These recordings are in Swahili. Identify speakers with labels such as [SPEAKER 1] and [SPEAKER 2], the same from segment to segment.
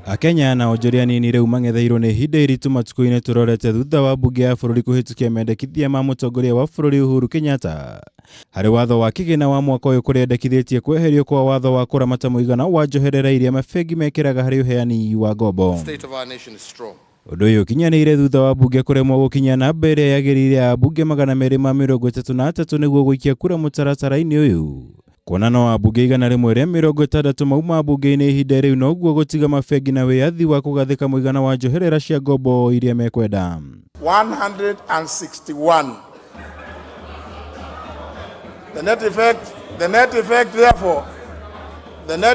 [SPEAKER 1] Akenya na onjoria nini riu mangetheirwo ni ihinda iritu matuko-ini turorete thutha wa mbunge ya bururi kuhitukia mendekithia ma mutongoria wa bururi Uhuru Kenyatta hari watho wa kigina wa mwaka uyu kuriendekithĩtie kweherio kwa watho wa kuramata muigana wa njoherera iria mabengi mekiraga hari uheani wa ngombo. Undu uyu ukinyanĩire thutha wa mbunge kuremwo gukinya namba ĩrĩa yagĩrĩire ya mbunge 233 nĩguo gũikia kura mũtaratara-inĩ uyu. Kuona no ambunge igana rĩmwe rĩa 60 mauma mbunge-inĩ ihinda rĩu noguo gũtiga mabengi na wĩyathi wa kũgathĩka mũigana wa njoherera cia ngombo iria mekwenda.
[SPEAKER 2] 161. The net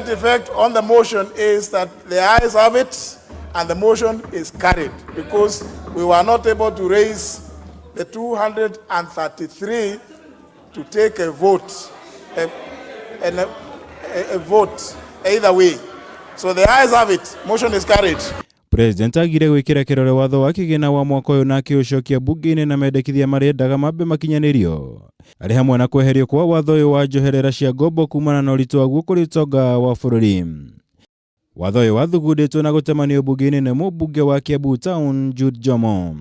[SPEAKER 2] effect on the motion is that the ayes have it and the motion is carried because we were not able to raise the 233 to take a vote. A vote either way. So the ayes have it. Motion is carried.
[SPEAKER 1] President agire gwikira kirore watho wa kigina wa mwaka uyu na akiucokia bunge-ini na mendekithia mariendaga mambe makinyanirio ari hamwe na kweherio kwa watho uyu wa njoherera cia ngombo kumana na uritu waguo kuri utonga wa bururi. Watho uyu wathugunditwo na gutemanio bunge-ini ni mũmbunge wa Kiambu Town Jude Jomo.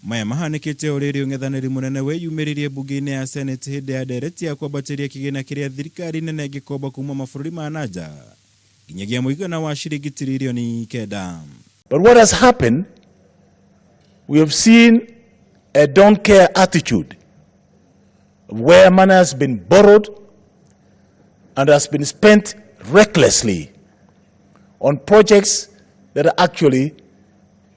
[SPEAKER 1] Maya mahanikite uriri ung'ethaniri munene weyumiririe bunge-ini ya Senate hindi ya ndereti ya kwambatiria kigina kiria thirikari nene gikomba kuma mabururi ma nanja nginyagia muigana wa ciringi tiririoni 9.
[SPEAKER 3] But what has happened, we have seen a don't care attitude where money has been borrowed and has been spent recklessly on projects that are actually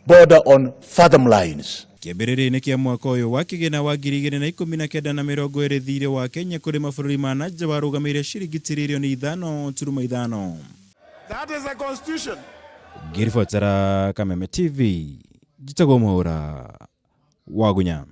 [SPEAKER 3] border on fathom lines.
[SPEAKER 1] Kiambĩrĩria-inĩ kia mwaka ũyũ wa kigina wa 2019 na 20 thirĩ wa Kenya kũrĩ mabũrũri ma nanja warũgamĩire ciringi tiririoni 5.5.
[SPEAKER 2] That is a constitution.
[SPEAKER 1] Ngirifuatara Kameme TV, jitagwo Mũhũra wa Gunya.